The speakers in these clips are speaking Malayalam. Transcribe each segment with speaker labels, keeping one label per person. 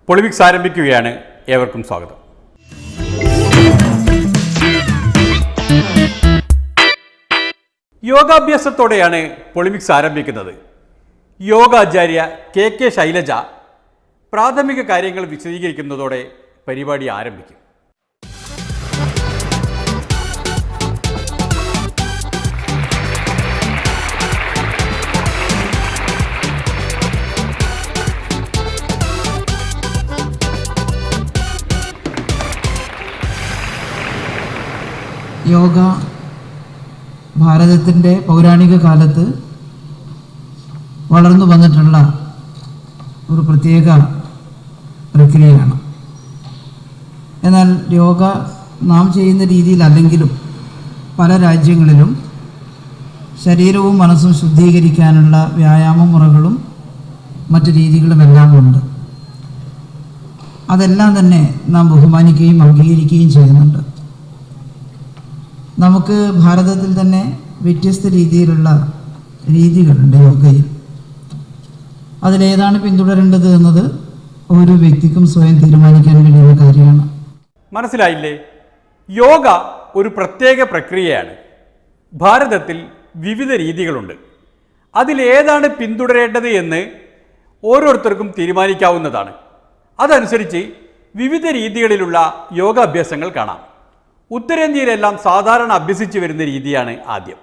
Speaker 1: പൊളിമിക്സ് ആരംഭിക്കുകയാണ്. ഏവർക്കും സ്വാഗതം. യോഗാഭ്യാസത്തോടെയാണ് പൊളിമിക്സ് ആരംഭിക്കുന്നത്. യോഗാചാര്യ KK ശൈലജ പ്രാഥമിക കാര്യങ്ങൾ വിശദീകരിക്കുന്നതോടെ പരിപാടി ആരംഭിക്കും.
Speaker 2: യോഗ ഭാരതത്തിൻ്റെ പൗരാണിക കാലത്ത് വളർന്നു വന്നിട്ടുള്ള ഒരു പ്രത്യേക പ്രക്രിയയാണ്. എന്നാൽ യോഗ നാം ചെയ്യുന്ന രീതിയിലല്ലെങ്കിലും പല രാജ്യങ്ങളിലും ശരീരവും മനസ്സും ശുദ്ധീകരിക്കാനുള്ള വ്യായാമ മുറകളും മറ്റു രീതികളുമെല്ലാം ഉണ്ട്. അതെല്ലാം തന്നെ നാം ബഹുമാനിക്കുകയും അംഗീകരിക്കുകയും ചെയ്യുന്നുണ്ട്. നമുക്ക് ഭാരതത്തിൽ തന്നെ വ്യത്യസ്ത രീതിയിലുള്ള രീതികളുണ്ട് യോഗയിൽ. അതിലേതാണ് പിന്തുടരേണ്ടത് എന്നത് ഓരോ വ്യക്തിക്കും സ്വയം തീരുമാനിക്കാൻ കഴിയുന്ന കാര്യമാണ്.
Speaker 1: മനസ്സിലായില്ലേ? യോഗ ഒരു പ്രത്യേക പ്രക്രിയയാണ്. ഭാരതത്തിൽ വിവിധ രീതികളുണ്ട്. അതിലേതാണ് പിന്തുടരേണ്ടത് എന്ന് ഓരോരുത്തർക്കും തീരുമാനിക്കാവുന്നതാണ്. അതനുസരിച്ച് വിവിധ രീതികളിലുള്ള യോഗാഭ്യാസങ്ങൾ കാണാം. ഉത്തരേന്ത്യയിലെല്ലാം സാധാരണ അഭ്യസിച്ചു വരുന്ന രീതിയാണ് ആദ്യം.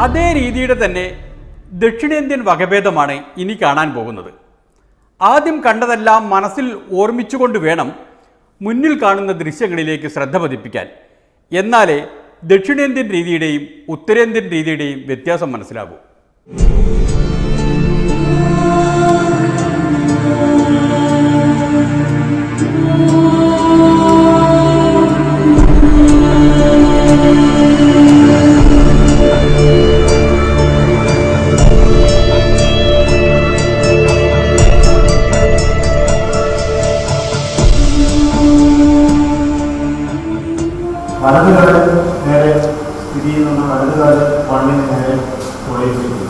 Speaker 1: അതേ രീതിയുടെ തന്നെ ദക്ഷിണേന്ത്യൻ വകഭേദമാണ് ഇനി കാണാൻ പോകുന്നത്. ആദ്യം കണ്ടതെല്ലാം മനസ്സിൽ ഓർമ്മിച്ചുകൊണ്ട് വേണം മുന്നിൽ കാണുന്ന ദൃശ്യങ്ങളിലേക്ക് ശ്രദ്ധ പതിപ്പിക്കാൻ. എന്നാലേ ദക്ഷിണേന്ത്യൻ രീതിയുടെയും ഉത്തരേന്ത്യൻ രീതിയുടെയും വ്യത്യാസം മനസ്സിലാകൂ.
Speaker 3: വലതുകാല് നേരെ സ്ഥിതി ചെയ്യുന്ന വലതുകാല് മണ്ണിന് നേരെ തുളയിക്കുന്നു.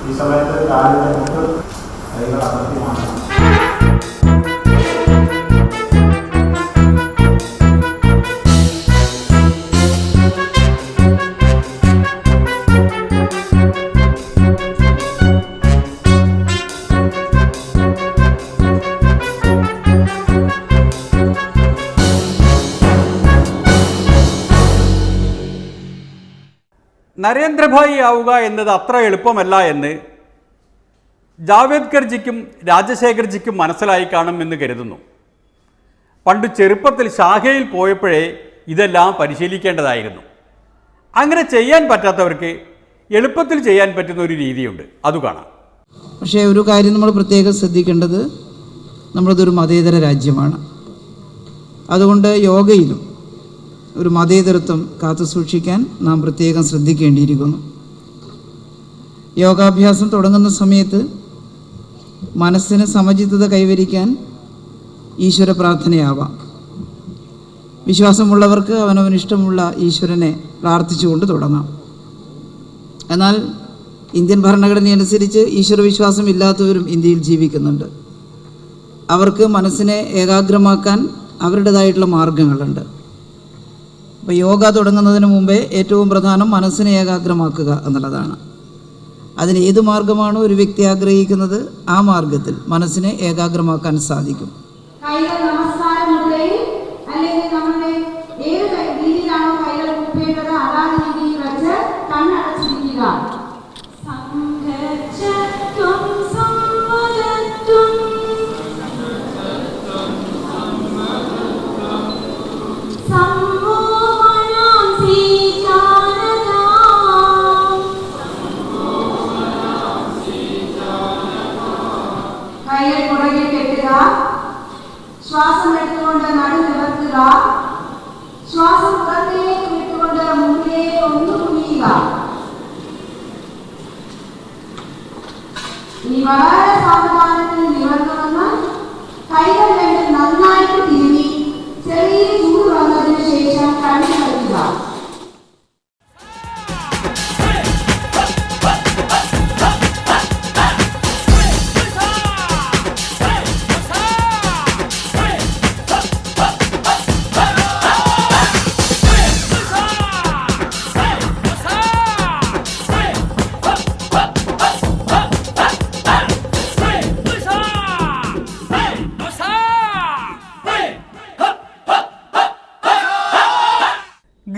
Speaker 3: ഈ സമയത്ത് കാലിൻ്റെ മുട്ട് കൈകൾ അമർത്തിമാണ്.
Speaker 1: നരേന്ദ്രഭായി ആവുക എന്നത് അത്ര എളുപ്പമല്ല എന്ന് ജാവേദ്കർജിക്കും രാജശേഖർജിക്കും മനസ്സിലായി കാണുമെന്ന് കരുതുന്നു. പണ്ട് ചെറുപ്പത്തിൽ ശാഖയിൽ പോയപ്പോഴേ ഇതെല്ലാം പരിശീലിക്കേണ്ടതായിരുന്നു. അങ്ങനെ ചെയ്യാൻ പറ്റാത്തവർക്ക് എളുപ്പത്തിൽ ചെയ്യാൻ പറ്റുന്ന ഒരു രീതിയുണ്ട്, അത് കാണാം.
Speaker 2: പക്ഷേ ഒരു കാര്യം നമ്മൾ പ്രത്യേകം ശ്രദ്ധിക്കേണ്ടത്, നമ്മളതൊരു മതേതര രാജ്യമാണ്. അതുകൊണ്ട് യോഗയിലും ഒരു മതേതരത്വം കാത്തുസൂക്ഷിക്കാൻ നാം പ്രത്യേകം ശ്രദ്ധിക്കേണ്ടിയിരിക്കുന്നു. യോഗാഭ്യാസം തുടങ്ങുന്ന സമയത്ത് മനസ്സിന് സമചിത്തത കൈവരിക്കാൻ ഈശ്വര പ്രാർത്ഥനയാവാം. വിശ്വാസമുള്ളവർക്ക് അവനവനിഷ്ടമുള്ള ഈശ്വരനെ പ്രാർത്ഥിച്ചുകൊണ്ട് തുടങ്ങാം. എന്നാൽ ഇന്ത്യൻ ഭരണഘടന അനുസരിച്ച് ഈശ്വരവിശ്വാസം ഇല്ലാത്തവരും ഇന്ത്യയിൽ ജീവിക്കുന്നുണ്ട്. അവർക്ക് മനസ്സിനെ ഏകാഗ്രമാക്കാൻ അവരുടേതായിട്ടുള്ള മാർഗങ്ങളുണ്ട്. അപ്പോൾ യോഗ തുടങ്ങുന്നതിന് മുമ്പേ ഏറ്റവും പ്രധാനം മനസ്സിനെ ഏകാഗ്രമാക്കുക എന്നുള്ളതാണ്. അതിന് ഏത് മാർഗമാണോ ഒരു വ്യക്തി ആഗ്രഹിക്കുന്നത് ആ മാർഗത്തിൽ മനസ്സിനെ ഏകാഗ്രമാക്കാൻ സാധിക്കും.
Speaker 4: ഇനി വളരെ സാവധാനത്തിൽ നിവർന്നു വന്ന് കൈകൾ രണ്ട് നന്നായിട്ട് തിരുമ്മി ചെറിയ ചൂട് വന്നതിന് ശേഷം കണ്ണു വയ്ക്കുക.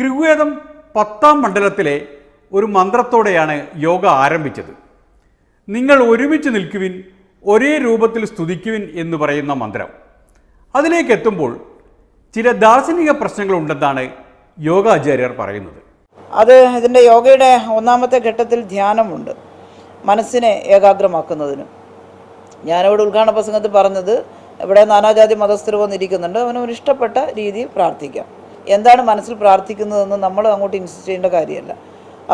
Speaker 1: ഋഗ്വേദം 10ാം മണ്ഡലത്തിലെ ഒരു മന്ത്രത്തോടെയാണ് യോഗ ആരംഭിച്ചത്. നിങ്ങൾ ഒരുമിച്ച് നിൽക്കുവിൻ, ഒരേ രൂപത്തിൽ സ്തുതിക്കുവിൻ എന്ന് പറയുന്ന മന്ത്രം. അതിലേക്ക് എത്തുമ്പോൾ ചില ദാർശനിക പ്രശ്നങ്ങളുണ്ടെന്നാണ് യോഗാചാര്യർ പറയുന്നത്.
Speaker 5: അത് ഇതിൻ്റെ യോഗയുടെ ഒന്നാമത്തെ ഘട്ടത്തിൽ ധ്യാനമുണ്ട്, മനസ്സിനെ ഏകാഗ്രമാക്കുന്നതിന്. ഞാനിവിടെ ഉദ്ഘാടന പ്രസംഗത്തിൽ പറഞ്ഞത് ഇവിടെ നാനാജാതി മതസ്ഥർ വന്നിരിക്കുന്നുണ്ട്, അവനവന് ഇഷ്ടപ്പെട്ട രീതിയിൽ പ്രാർത്ഥിക്കാം. എന്താണ് മനസ്സിൽ പ്രാർത്ഥിക്കുന്നതെന്ന് നമ്മൾ അങ്ങോട്ട് ഇൻസിസ്റ്റ് ചെയ്യേണ്ട കാര്യമല്ല,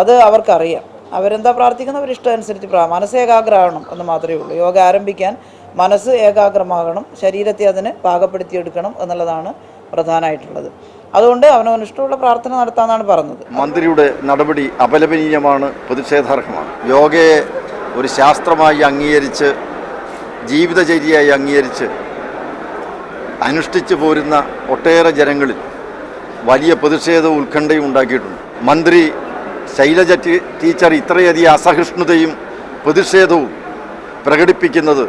Speaker 5: അത് അവർക്കറിയാം. അവരെന്താ പ്രാർത്ഥിക്കുന്നത് അവരിഷ്ടം അനുസരിച്ച് മനസ്സ് ഏകാഗ്രമാകണം എന്ന് മാത്രമേ ഉള്ളൂ. യോഗ ആരംഭിക്കാൻ മനസ്സ് ഏകാഗ്രമാകണം, ശരീരത്തെ അതിന് പാകപ്പെടുത്തിയെടുക്കണം എന്നുള്ളതാണ് പ്രധാനമായിട്ടുള്ളത്. അതുകൊണ്ട് അവനവന് ഇഷ്ടമുള്ള പ്രാർത്ഥന നടത്താമെന്നാണ് പറഞ്ഞത്.
Speaker 6: മന്ത്രിയുടെ നടപടി അപലപനീയമാണ്, പ്രതിഷേധാർഹമാണ്. യോഗയെ ഒരു ശാസ്ത്രമായി അംഗീകരിച്ച് ജീവിതചര്യയായി അംഗീകരിച്ച് അനുഷ്ഠിച്ചു പോരുന്ന ഒട്ടേറെ ജനങ്ങളിൽ വലിയ പ്രതിഷേധവും ഉത്കണ്ഠയും ഉണ്ടാക്കിയിട്ടുണ്ട്. മന്ത്രി ശൈലജ ടീച്ചർ ഇത്രയധികം അസഹിഷ്ണുതയും പ്രതിഷേധവും പ്രകടിപ്പിക്കുന്നത്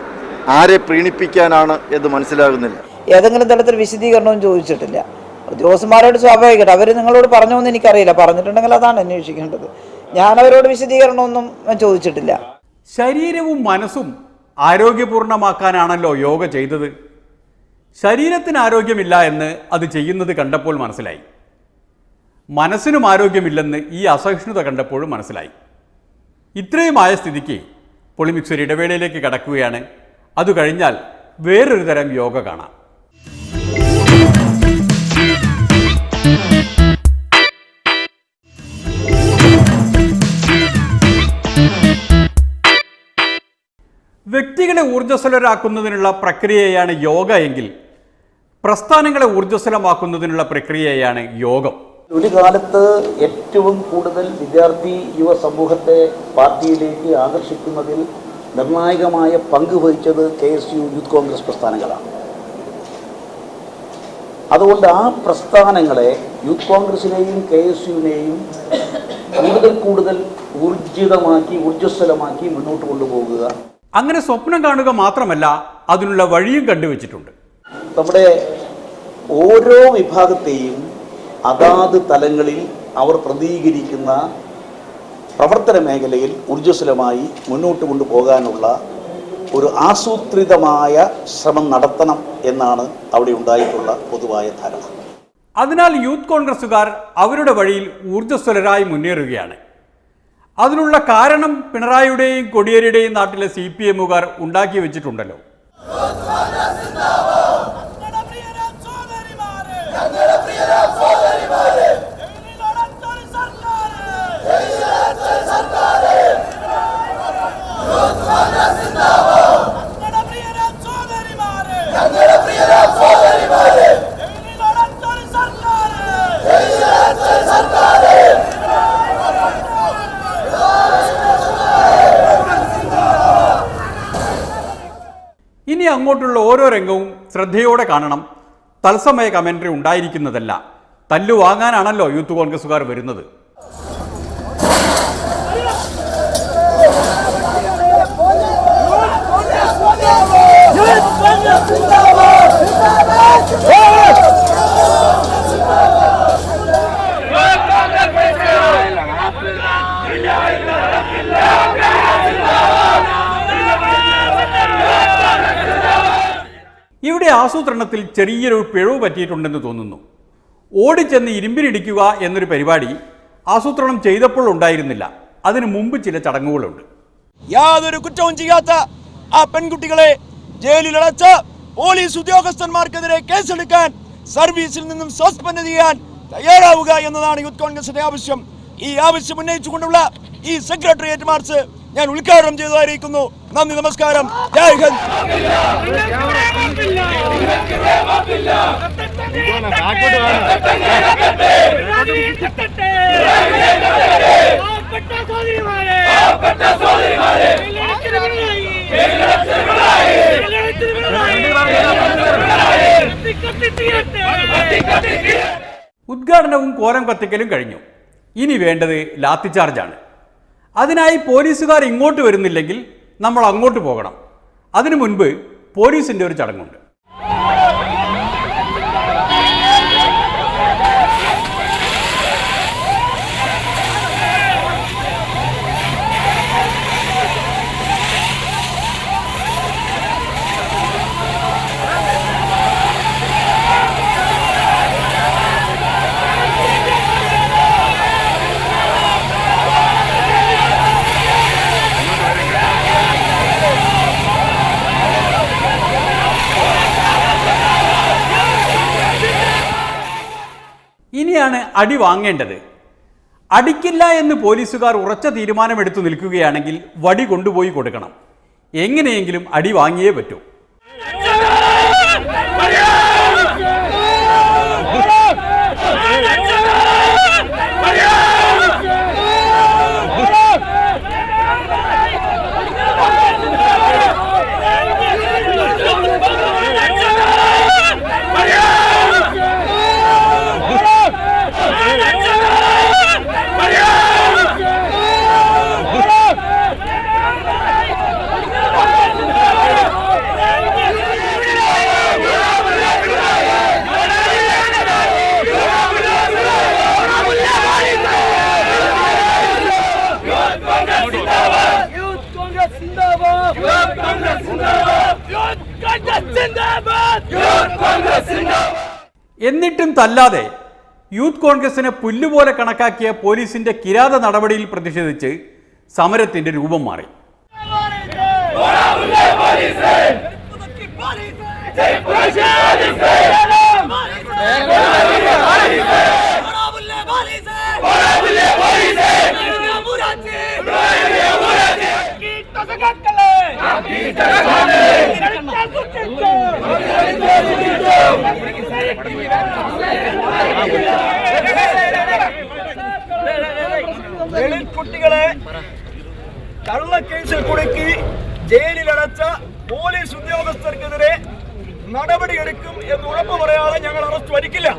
Speaker 6: ആരെ പ്രീണിപ്പിക്കാനാണ് എന്ന് മനസ്സിലാകുന്നില്ല.
Speaker 5: ഏതെങ്കിലും തരത്തിൽ വിശദീകരണവും ചോദിച്ചിട്ടില്ല. ഉദ്യോഗസ്ഥന്മാരോട് സ്വാഭാവികമായിട്ട് അവർ നിങ്ങളോട് പറഞ്ഞോന്ന് എനിക്കറിയില്ല, പറഞ്ഞിട്ടുണ്ടെങ്കിൽ അതാണ് അന്വേഷിക്കേണ്ടത്. ഞാനവരോട് വിശദീകരണമൊന്നും ചോദിച്ചിട്ടില്ല.
Speaker 1: ശരീരവും മനസ്സും ആരോഗ്യപൂർണ്ണമാക്കാനാണല്ലോ യോഗ ചെയ്തത്. ശരീരത്തിന് ആരോഗ്യമില്ല എന്ന് അത് ചെയ്യുന്നത് കണ്ടപ്പോൾ മനസ്സിലായി. മനസ്സിനും ആരോഗ്യമില്ലെന്ന് ഈ അസഹിഷ്ണുത കണ്ടപ്പോഴും മനസ്സിലായി. ഇത്രയുമായ സ്ഥിതിക്ക് പൊളിമിക്സ് ഒരു ഇടവേളയിലേക്ക് കടക്കുകയാണ്. അത് കഴിഞ്ഞാൽ വേറൊരു തരം യോഗ കാണാം. വ്യക്തികളെ ഊർജ്ജസ്വലരാക്കുന്നതിനുള്ള പ്രക്രിയയാണ് യോഗ എങ്കിൽ പ്രസ്ഥാനങ്ങളെ ഊർജ്ജസ്വലമാക്കുന്നതിനുള്ള പ്രക്രിയയാണ് യോഗം.
Speaker 7: ഒരു കാലത്ത് ഏറ്റവും കൂടുതൽ വിദ്യാർത്ഥി യുവ സമൂഹത്തെ പാർട്ടിയിലേക്ക് ആകർഷിക്കുന്നതിൽ നിർണായകമായ പങ്ക് വഹിച്ചത് KSU യൂത്ത് കോൺഗ്രസ് പ്രസ്ഥാനങ്ങളാണ്. അതുകൊണ്ട് ആ പ്രസ്ഥാനങ്ങളെ യൂത്ത് കോൺഗ്രസിനെയും KSUവിനെയും കൂടുതൽ ഊർജ്ജസ്വലമാക്കി മുന്നോട്ട് കൊണ്ടുപോകുക.
Speaker 1: അങ്ങനെ സ്വപ്നം കാണുക മാത്രമല്ല, അതിനുള്ള വഴിയും കണ്ടുവച്ചിട്ടുണ്ട്.
Speaker 7: നമ്മുടെ ഓരോ വിഭാഗത്തെയും അതാത് തലങ്ങളിൽ അവർ പ്രതികരിക്കുന്ന പ്രവർത്തന മേഖലയിൽ ഊർജ്ജസ്വലമായി മുന്നോട്ട് കൊണ്ടുപോകാനുള്ള ഒരു ആസൂത്രിതമായ ശ്രമം നടത്തണം എന്നാണ് അവിടെ ഉണ്ടായിട്ടുള്ള പൊതുവായ ധാരണ.
Speaker 1: അതിനാൽ യൂത്ത് കോൺഗ്രസുകാർ അവരുടെ വഴിയിൽ ഊർജ്ജസ്വലരായി മുന്നേറുകയാണ്. അതിനുള്ള കാരണം പിണറായിയുടെയും കോടിയേരിയുടെയും നാട്ടിലെ CPMകാർ ഉണ്ടാക്കി വെച്ചിട്ടുണ്ടല്ലോ. ഇനി അങ്ങോട്ടുള്ള ഓരോ രംഗവും ശ്രദ്ധയോടെ കാണണം. തത്സമയ കമന്ററി ഉണ്ടായിരിക്കുന്നതല്ല. തല്ലു വാങ്ങാനാണല്ലോ യൂത്ത് കോൺഗ്രസുകാർ വരുന്നത്. ഇവിടെ ആസൂത്രണത്തിൽ ചെറിയൊരു പിഴവ് പറ്റിയിട്ടുണ്ടെന്ന് തോന്നുന്നു. ഓടിച്ചെന്ന് ഇരുമ്പിനിടിക്കുക എന്നൊരു പരിപാടി ആസൂത്രണം ചെയ്തപ്പോൾ ഉണ്ടായിരുന്നില്ല. അതിനു മുമ്പ് ചില ചടങ്ങുകളുണ്ട്.
Speaker 8: യാതൊരു കുറ്റവും ചെയ്യാത്ത ആ പെൺകുട്ടികളെ ജയിലിലടച്ച് പോലീസ് ഉദ്യോഗസ്ഥന്മാർക്കെതിരെ കേസെടുക്കാൻ, സർവീസിൽ നിന്നും സസ്പെൻഡ് ചെയ്യാൻ തയ്യാറാവുക എന്നതാണ് യൂത്ത് കോൺഗ്രസിന്റെ ആവശ്യം. ഈ ആവശ്യം ഉന്നയിച്ചുകൊണ്ടുള്ള ഈ സെക്രട്ടേറിയറ്റ് മാർച്ച് ഞാൻ ഉദ്ഘാടനം ചെയ്തു അറിയിക്കുന്നു. നന്ദി, നമസ്കാരം, ജയ് ഹിന്ദ്.
Speaker 1: ഉദ്ഘാടനവും കോരം കത്തിക്കലും കഴിഞ്ഞു. ഇനി വേണ്ടത് ലാത്തിചാർജാണ്. അതിനായി പോലീസുകാർ ഇങ്ങോട്ട് വരുന്നില്ലെങ്കിൽ നമ്മൾ അങ്ങോട്ട് പോകണം. അതിനു മുൻപ് പോലീസിൻ്റെ ഒരു ചടങ്ങുണ്ട്. ഇനിയാണ് അടി വാങ്ങേണ്ടത്. അടിക്കില്ല എന്ന് പോലീസുകാർ ഉറച്ച തീരുമാനമെടുത്തു നിൽക്കുകയാണെങ്കിൽ വടി കൊണ്ടുപോയി കൊടുക്കണം. എങ്ങനെയെങ്കിലും അടി വാങ്ങിയേ പറ്റൂ. എന്നിട്ടും തല്ലാതെ യൂത്ത് കോൺഗ്രസിനെ പുല്ലുപോലെ കണക്കാക്കിയ പോലീസിന്റെ കിരാത നടപടിയിൽ പ്രതിഷേധിച്ച് സമരത്തിന്റെ രൂപം മാറി.
Speaker 8: കുട്ടികളെ കള്ളക്കേസിൽ കുടുക്കി ജയിലിലടച്ച പോലീസ് ഉദ്യോഗസ്ഥർക്കെതിരെ നടപടിയെടുക്കും എന്ന് ഉറപ്പ് പറയാതെ ഞങ്ങൾ അറസ്റ്റ് വരിക്കില്ല.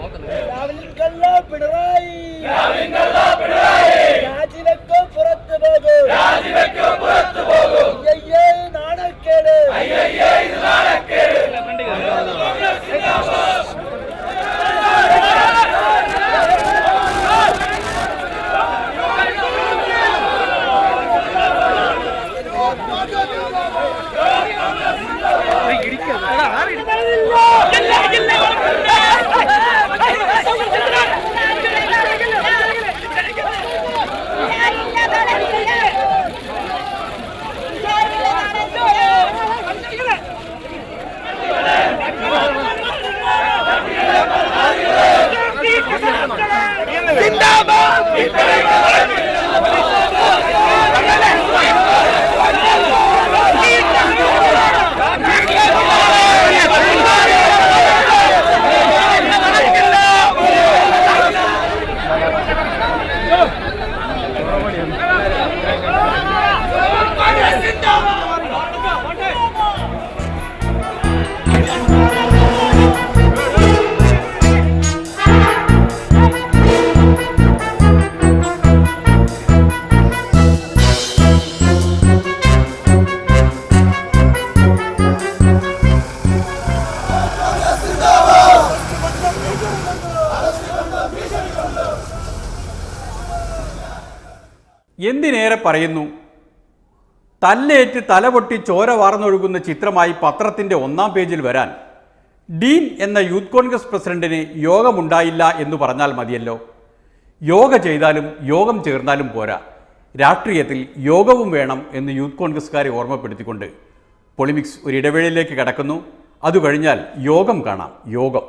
Speaker 1: എന്തിനേറെ പറയുന്നു, തല്ലേറ്റ് തലപൊട്ടി ചോര വാർന്നൊഴുകുന്ന ചിത്രമായി പത്രത്തിൻ്റെ 1-ാം പേജിൽ വരാൻ ഡീൻ എന്ന യൂത്ത് കോൺഗ്രസ് പ്രസിഡന്റിന് യോഗമുണ്ടായില്ല എന്ന് പറഞ്ഞാൽ മതിയല്ലോ. യോഗ ചെയ്താലും യോഗം ചേർന്നാലും പോരാ, രാഷ്ട്രീയത്തിൽ യോഗവും വേണം എന്ന് യൂത്ത് കോൺഗ്രസ്സുകാരെ ഓർമ്മപ്പെടുത്തിക്കൊണ്ട് പൊളിമിക്സ് ഒരു ഇടവേളയിലേക്ക് കടക്കുന്നു. അത് കഴിഞ്ഞാൽ യോഗം കാണാം. യോഗം.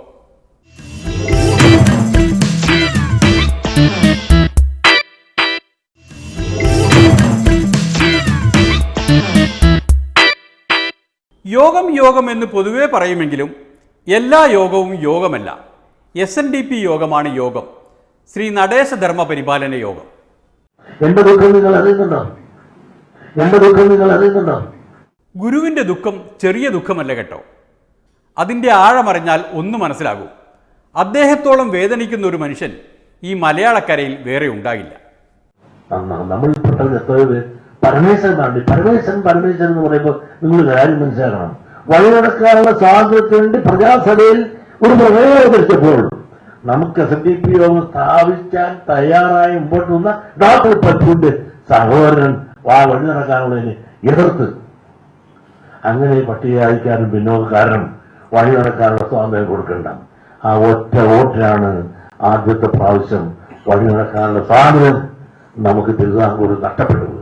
Speaker 1: യോഗം എന്ന് പൊതുവെ പറയുമെങ്കിലും എല്ലാ യോഗവും യോഗമല്ല. SNDP യോഗമാണ് യോഗം, ശ്രീ നടേശ ധർമ്മ പരിപാലന യോഗം.
Speaker 9: എന്റെ ദുഃഖം നിങ്ങൾ അറിയുന്നുണ്ടോ?
Speaker 1: ഗുരുവിൻ്റെ ദുഃഖം ചെറിയ ദുഃഖമല്ല കേട്ടോ. അതിൻ്റെ ആഴമറിഞ്ഞാൽ ഒന്ന് മനസ്സിലാകും. അദ്ദേഹത്തോളം വേദനിക്കുന്ന ഒരു മനുഷ്യൻ ഈ മലയാളക്കരയിൽ വേറെ ഉണ്ടാകില്ല.
Speaker 9: നമ്മൾ പെട്ടെന്ന് എത്രയോ പേര് പരമേശ്വരൻ എന്ന് പറയുമ്പോൾ നിങ്ങൾ കാര്യം മനസ്സിലാക്കണം. വഴി നടക്കാനുള്ള സ്വാതന്ത്ര്യത്തിന് വേണ്ടി പ്രജാസഭയിൽ ഒരു പ്രമേയം അവതരിച്ചപ്പോൾ നമുക്ക് SNDP യോഗം സ്ഥാപിക്കാൻ തയ്യാറായി മുമ്പോട്ട് വന്ന ഡോക്ടർ പറ്റുവിന്റെ സഹോദരൻ വഴി നടക്കാനുള്ളതിന് എതിർത്ത് അങ്ങനെ പട്ടികജാതിക്കാരും പിന്നോക്കക്കാരനും വഴി നടക്കാനുള്ള സ്വാതന്ത്ര്യം കൊടുക്കേണ്ട ആ ഒറ്റ വോട്ടിനാണ് ആദ്യത്തെ പ്രാവശ്യം വഴി നടക്കാനുള്ള സ്വാതന്ത്ര്യം നമുക്ക് തിരുവിതാംകൂർ നഷ്ടപ്പെട്ടത്.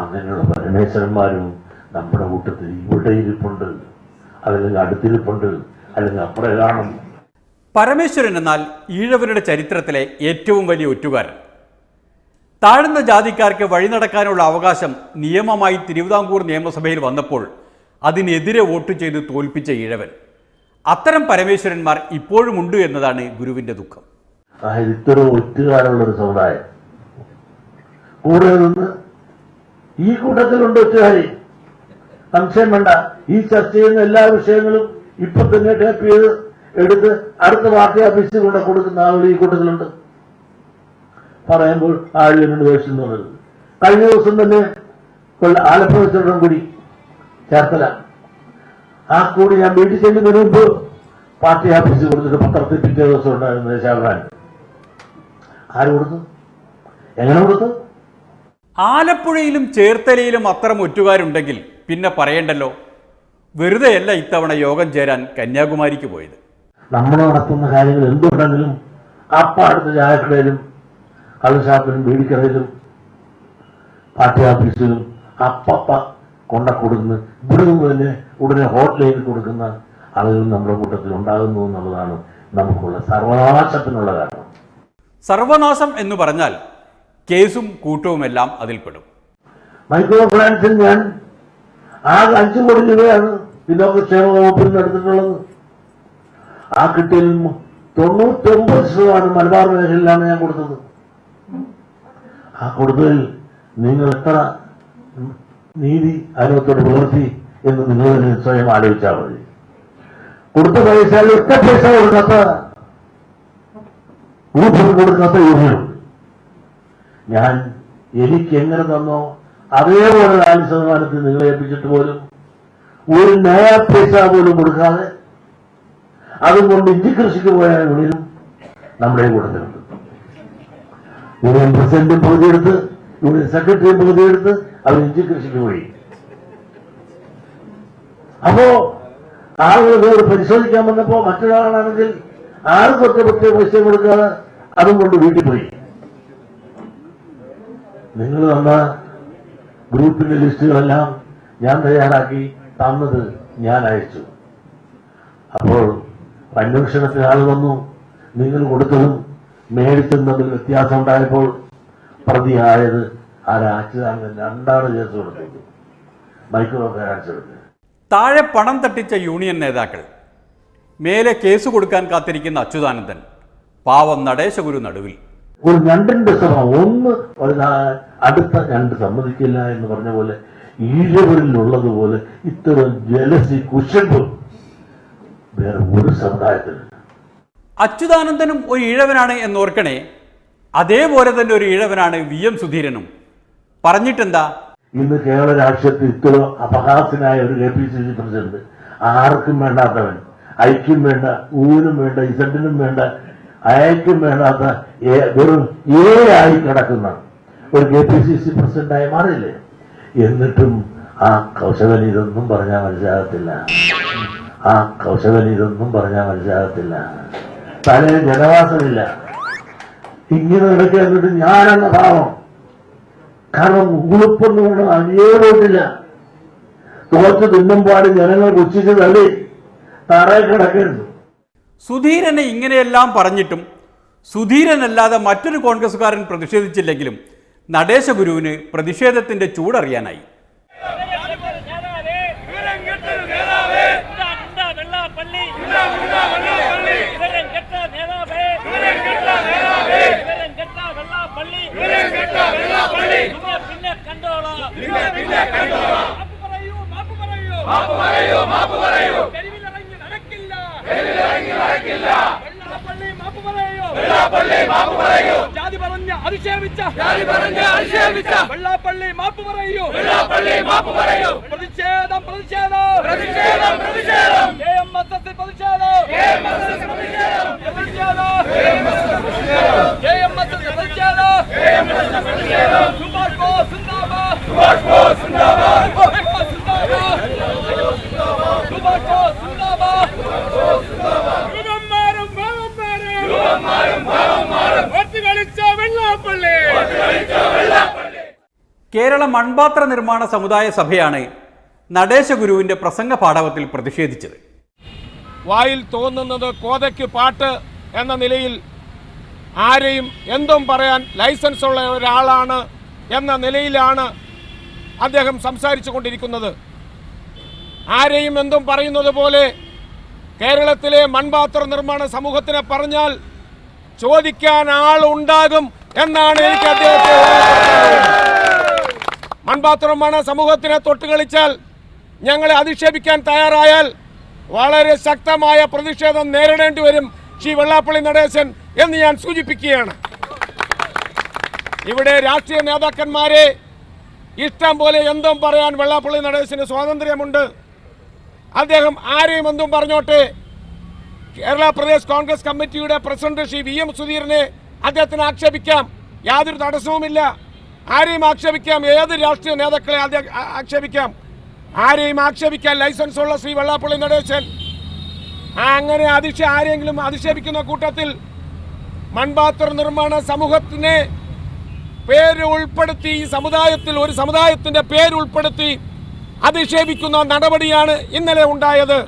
Speaker 9: അങ്ങനെയുള്ള പരമേശ്വരന്മാരും നമ്മുടെ കൂട്ടത്തിൽ ഇവിടെ ഇരിപ്പുണ്ട്, അല്ലെങ്കിൽ അടുത്തിരിപ്പുണ്ട്, അല്ലെങ്കിൽ അപ്പുറം കാണും.
Speaker 1: പരമേശ്വരൻ എന്നാൽ ഈഴവരുടെ ചരിത്രത്തിലെ ഏറ്റവും വലിയ ഒറ്റുകാരൻ. താഴ്ന്ന ജാതിക്കാർക്ക് വഴി നടക്കാനുള്ള അവകാശം നിയമമായി തിരുവിതാംകൂർ നിയമസഭയിൽ വന്നപ്പോൾ അതിനെതിരെ വോട്ട് ചെയ്ത് തോൽപ്പിച്ച ഈഴവൻ. അത്തരം പരമേശ്വരന്മാർ ഇപ്പോഴും ഉണ്ട് എന്നതാണ് ഗുരുവിന്റെ ദുഃഖം.
Speaker 9: ഇത്തരം ഒറ്റുകാരുള്ളൊരു സമുദായം കൂടെ നിന്ന് ഈ കൂട്ടത്തിലുണ്ട് ഒറ്റുകാരി, സംശയം വേണ്ട. ഈ ചർച്ച ചെയ്യുന്ന എല്ലാ വിഷയങ്ങളും ഇപ്പൊ തന്നെ ടേപ്പ് ചെയ്ത് എടുത്ത് അടുത്ത പാർട്ടി ഓഫീസിൽ കൊണ്ട് കൊടുക്കുന്ന ആളുകൾ ഈ കൂട്ടത്തിലുണ്ട്. പറയുമ്പോൾ ആഴ്ച ദേഷ്യം എന്നുള്ളത്. കഴിഞ്ഞ ദിവസം തന്നെ ആലപ്പുഴ ചെറുപ്പം കൂടി ചേർത്തല ആ കൂടി ഞാൻ വീട്ടിൽ ചെല്ലുന്നതിന് മുമ്പ് പാർട്ടി ഓഫീസിൽ കൊടുത്തിട്ട് പത്രത്തിൽ പിറ്റേ ദിവസം ഉണ്ടായിരുന്നത് ഷാഫാൻ. ആര് കൊടുത്തു? എങ്ങനെ കൊടുത്തു?
Speaker 1: ആലപ്പുഴയിലും ചേർത്തലയിലും അത്തരം ഒറ്റുകാരുണ്ടെങ്കിൽ പിന്നെ പറയണ്ടല്ലോ. വെറുതെയല്ല ഇത്തവണ യോഗം ചേരാൻ കന്യാകുമാരിക്ക് പോയത്.
Speaker 9: നമ്മൾ നടത്തുന്ന കാര്യങ്ങൾ എന്തുണ്ടെങ്കിലും അപ്പ അടുത്ത ചായക്കടയിലും കള്ളുഷാപ്പിലും ബീഡിക്കടയിലും പാർട്ടി ഓഫീസിലും അപ്പ കൊടുക്കുന്ന ഇവിടെ നിന്ന് തന്നെ ഉടനെ ഹോട്ട്ലൈനിൽ കൊടുക്കുന്ന ആളുകൾ നമ്മുടെ കൂട്ടത്തിൽ ഉണ്ടാകുന്നു എന്നുള്ളതാണ് നമുക്കുള്ള സർവനാശത്തിനുള്ള കാരണം.
Speaker 1: സർവനാശം എന്ന് പറഞ്ഞാൽ കേസും കൂട്ടവുമെല്ലാം അതിൽപ്പെടും.
Speaker 9: മൈക്രോ ഫിനാൻസിൽ ഞാൻ ആകെ 5 കോടി രൂപയാണ് പിന്നോക്കക്ഷേമ വകുപ്പിൽ നിന്ന് എടുത്തിട്ടുള്ളത്. ആ കിട്ടിയതിൽ 99% മലബാർ മേഖലയിലാണ് ഞാൻ കൊടുത്തത്. ആ കൊടുത്തതിൽ നിങ്ങൾ എത്ര നീതി അതിനകത്തോട് പുലർത്തി എന്ന് നിങ്ങൾ തന്നെ സ്വയം ആലോചിച്ചാൽ മതി. കൊടുത്ത പൈസയിൽ ഒറ്റ പൈസ കൊടുക്കാത്ത കൊടുക്കാത്ത യൂണിയനുണ്ട്. ഞാൻ എനിക്ക് എങ്ങനെ തന്നോ അതേപോലെ 4% നിങ്ങളെ ഏൽപ്പിച്ചിട്ട് പോലും ഒരു നയാ പൈസ പോലും കൊടുക്കാതെ അതുകൊണ്ട് ഇഞ്ചി കൃഷിക്ക് പോയ യൂണിയനും നമ്മുടെ കൂട്ടത്തിലുണ്ട്. യൂണിയൻ പ്രസിഡന്റും പകുതിയെടുത്ത് യൂണിയൻ സെക്രട്ടറിയും പകുതിയെടുത്ത് അവർ ഇഞ്ചി കൃഷിക്ക് പോയി. അപ്പോ ആളുകൾ പരിശോധിക്കാൻ വന്നപ്പോ മറ്റൊരാളാണെങ്കിൽ ആർക്കും ഒറ്റ പൈസ കൊടുക്കാതെ അതും കൊണ്ട് വീട്ടിൽ പോയി. നിങ്ങൾ തന്ന ഗ്രൂപ്പിന്റെ ലിസ്റ്റുകളെല്ലാം ഞാൻ തയ്യാറാക്കി തന്നത് ഞാൻ അയച്ചു. അപ്പോൾ അന്വേഷണത്തിന് ആൾ വന്നു. നിങ്ങൾ കൊടുത്തതും മേടിച്ചതും തമ്മിൽ വ്യത്യാസം ഉണ്ടായപ്പോൾ പ്രതിയായത് അച്യുതാനന്ദൻ 2 കേസ് കൊടുത്തത് മൈക്രോ ഫിനാൻസ് എടുത്ത്.
Speaker 1: താഴെ പണം തട്ടിച്ച യൂണിയൻ നേതാക്കൾ, മേലെ കേസ് കൊടുക്കാൻ കാത്തിരിക്കുന്ന അച്യുതാനന്ദൻ, പാവം നടേശഗുരു നടുവിൽ.
Speaker 9: ഒരു ഞണ്ടിന്റെ സ്വഭാവം, ഒന്ന് അടുത്ത ഞണ്ട് സമ്മതിക്കില്ല എന്ന് പറഞ്ഞ പോലെ ഈഴവരിലുള്ളതുപോലെ ഇത്തരം ജലസി കുശമ്പ് വേറെ ഒരു സമുദായത്തിലില്ല.
Speaker 1: അച്യുതാനന്ദനും ഒരു ഈഴവനാണ് എന്നോർക്കണേ. അതേപോലെ തന്നെ ഒരു ഈഴവനാണ് VM സുധീരനും. പറഞ്ഞിട്ടെന്താ?
Speaker 9: ഇന്ന് കേരള രാഷ്ട്രീയത്തിൽ ഇത്തരം അപഹാസ്യനായ ഒരു KPCC പ്രസിഡന്റ്, ആർക്കും വേണ്ടാത്തവൻ, ഐക്യം വേണ്ട, ഊനും വേണ്ട, ഇസഡിനും വേണ്ട, അയക്കും വേണ്ടാത്ത വെറും ആയി കിടക്കുന്ന ഒരു KPCC പ്രസിഡന്റായി മാറില്ലേ? എന്നിട്ടും ആ കൗശലൻ ഇതൊന്നും പറഞ്ഞാൽ മനസ്സിലാകത്തില്ല. തലേ ജനവാസമില്ല. ഇങ്ങനെ നടക്കാന്നിട്ട് ഞാനെന്ന ഭാവം. കാരണം ഉളുപ്പൊന്നും കൊണ്ട് അനിയോട്ടില്ല. തോറ്റ് തിന്നുമ്പാട് ജനങ്ങൾ പുച്ഛിച്ച് തള്ളി തറയിൽ കിടക്കരുത്.
Speaker 1: സുധീരനെ ഇങ്ങനെയെല്ലാം പറഞ്ഞിട്ടും സുധീരനല്ലാതെ മറ്റൊരു കോൺഗ്രസുകാരൻ പ്രതിഷേധിച്ചില്ലെങ്കിലും നടേശഗുരുവിന് പ്രതിഷേധത്തിന്റെ ചൂടറിയാനായി.
Speaker 8: വെള്ളാപ്പള്ളി വിവരം കെട്ട നേതാവേ വിവരം കെട്ട വെള്ളാപ്പള്ളി പിന്നെ കണ്ടോളാം മാപ്പ് പറയൂ തെരുവിലിറങ്ങി നടക്കില്ല വെള്ളാപ്പള്ളി മാപ്പ് പറയൂ ജാതി പറഞ്ഞ് അധിക്ഷേപിച്ച വെള്ളാപ്പള്ളി മാപ്പ് പറയൂ പ്രതിഷേധം KMSS പ്രതിഷേധം സുഭാഷ് ബോസ്
Speaker 1: കേരള മൺപാത്ര നിർമ്മാണ സമുദായ സഭയാണ് നടേശഗുരുവിന്റെ പ്രസംഗ പാഠവത്തിൽ പ്രതിഷേധിച്ചത്.
Speaker 10: വായിൽ തോന്നുന്നത് കോതയ്ക്ക് പാട്ട് എന്ന നിലയിൽ ആരെയും എന്തും പറയാൻ ലൈസൻസ് ഉള്ള ഒരാളാണ് എന്ന നിലയിലാണ് അദ്ദേഹം സംസാരിച്ചു കൊണ്ടിരിക്കുന്നത്. ആരെയും എന്തും പറയുന്നത് പോലെ കേരളത്തിലെ മൺപാത്ര നിർമ്മാണ സമൂഹത്തിനെ പറഞ്ഞാൽ ചോദിക്കാൻ ആളുണ്ടാകും എന്നാണ് എനിക്ക് അദ്ദേഹത്തെ. മൺപാത്ര നിർമ്മാണ സമൂഹത്തിനെ തൊട്ടുകളിച്ചാൽ, ഞങ്ങളെ അധിക്ഷേപിക്കാൻ തയ്യാറായാൽ വളരെ ശക്തമായ പ്രതിഷേധം നേരിടേണ്ടി വരും ശ്രീ വെള്ളാപ്പള്ളി നടേശൻ എന്ന് ഞാൻ സൂചിപ്പിക്കുകയാണ്. ഇവിടെ രാഷ്ട്രീയ നേതാക്കന്മാരെ ഇഷ്ടം പോലെ എന്തും പറയാൻ വെള്ളാപ്പള്ളി നടേശന് സ്വാതന്ത്ര്യമുണ്ട്. അദ്ദേഹം ആരെയും എന്തും പറഞ്ഞോട്ടെ. കേരള പ്രദേശ് കോൺഗ്രസ് കമ്മിറ്റിയുടെ പ്രസിഡന്റ് ശ്രീ VM സുധീരനെ അദ്ദേഹത്തിന് ആക്ഷേപിക്കാം, യാതൊരു തടസ്സവുമില്ല. ആരെയും ആക്ഷേപിക്കാം, ഏത് രാഷ്ട്രീയ നേതാക്കളെ ആക്ഷേപിക്കാം. ആരെയും ആക്ഷേപിക്കാൻ ലൈസൻസ് ഉള്ള ശ്രീ വെള്ളാപ്പള്ളി നടേശൻ അങ്ങനെ ആരെങ്കിലും അധിക്ഷേപിക്കുന്ന കൂട്ടത്തിൽ മൺപാത്ര നിർമ്മാണ സമൂഹത്തിനെ പേര് ഉൾപ്പെടുത്തി, ഈ സമുദായത്തിൽ ഒരു സമുദായത്തിന്റെ പേര് ഉൾപ്പെടുത്തി അധിക്ഷേപിക്കുന്ന നടപടിയാണ് ഇന്നലെ ഉണ്ടായത്.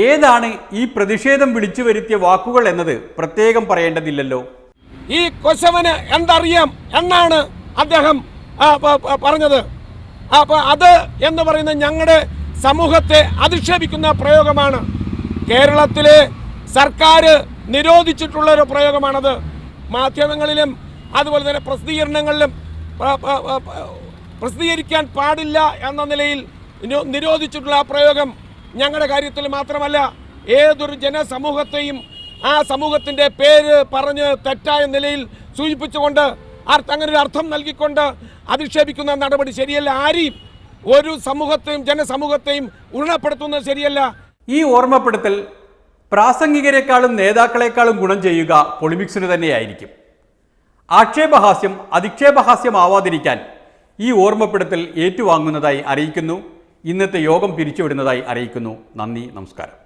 Speaker 1: ഏതാണ് ഈ പ്രതിഷേധം വിളിച്ചു വരുത്തിയ വാക്കുകൾ എന്നത് പ്രത്യേകം പറയേണ്ടതില്ലല്ലോ.
Speaker 10: ഈ കൊശവന് എന്തറിയാം എന്നാണ് അദ്ദേഹം പറഞ്ഞത്. അപ്പൊ അത് എന്ന് പറയുന്നത് ഞങ്ങളുടെ സമൂഹത്തെ അധിക്ഷേപിക്കുന്ന പ്രയോഗമാണ്. കേരളത്തിലെ സർക്കാർ നിരോധിച്ചിട്ടുള്ള ഒരു പ്രയോഗമാണത്. മാധ്യമങ്ങളിലും അതുപോലെ തന്നെ പ്രസിദ്ധീകരണങ്ങളിലും പ്രസിദ്ധീകരിക്കാൻ പാടില്ല എന്ന നിലയിൽ നിരോധിച്ചിട്ടുള്ള ആ പ്രയോഗം ഞങ്ങളുടെ കാര്യത്തിൽ മാത്രമല്ല, ഏതൊരു ജനസമൂഹത്തെയും ആ സമൂഹത്തിൻ്റെ പേര് പറഞ്ഞ് തെറ്റായ നിലയിൽ സൂചിപ്പിച്ചുകൊണ്ട് അങ്ങനെ ഒരു അർത്ഥം നൽകിക്കൊണ്ട് അധിക്ഷേപിക്കുന്ന നടപടി ശരിയല്ല. ആരെയും ഒരു സമൂഹത്തെയും ജനസമൂഹത്തെയും ഉണപ്പെടുത്തുന്നത് ശരിയല്ല.
Speaker 1: ഈ ഓർമ്മപ്പെടുത്തൽ പ്രാസംഗികരെക്കാളും നേതാക്കളെക്കാളും ഗുണം ചെയ്യുക പൊളിമിക്സിന് തന്നെയായിരിക്കും. ആക്ഷേപഹാസ്യം അധിക്ഷേപഹാസ്യമാവാതിരിക്കാൻ ഈ ഓർമ്മപ്പെടുത്തൽ ഏറ്റുവാങ്ങുന്നതായി അറിയിക്കുന്നു. ഇന്നത്തെ യോഗം പിരിച്ചുവിടുന്നതായി അറിയിക്കുന്നു. നന്ദി, നമസ്കാരം.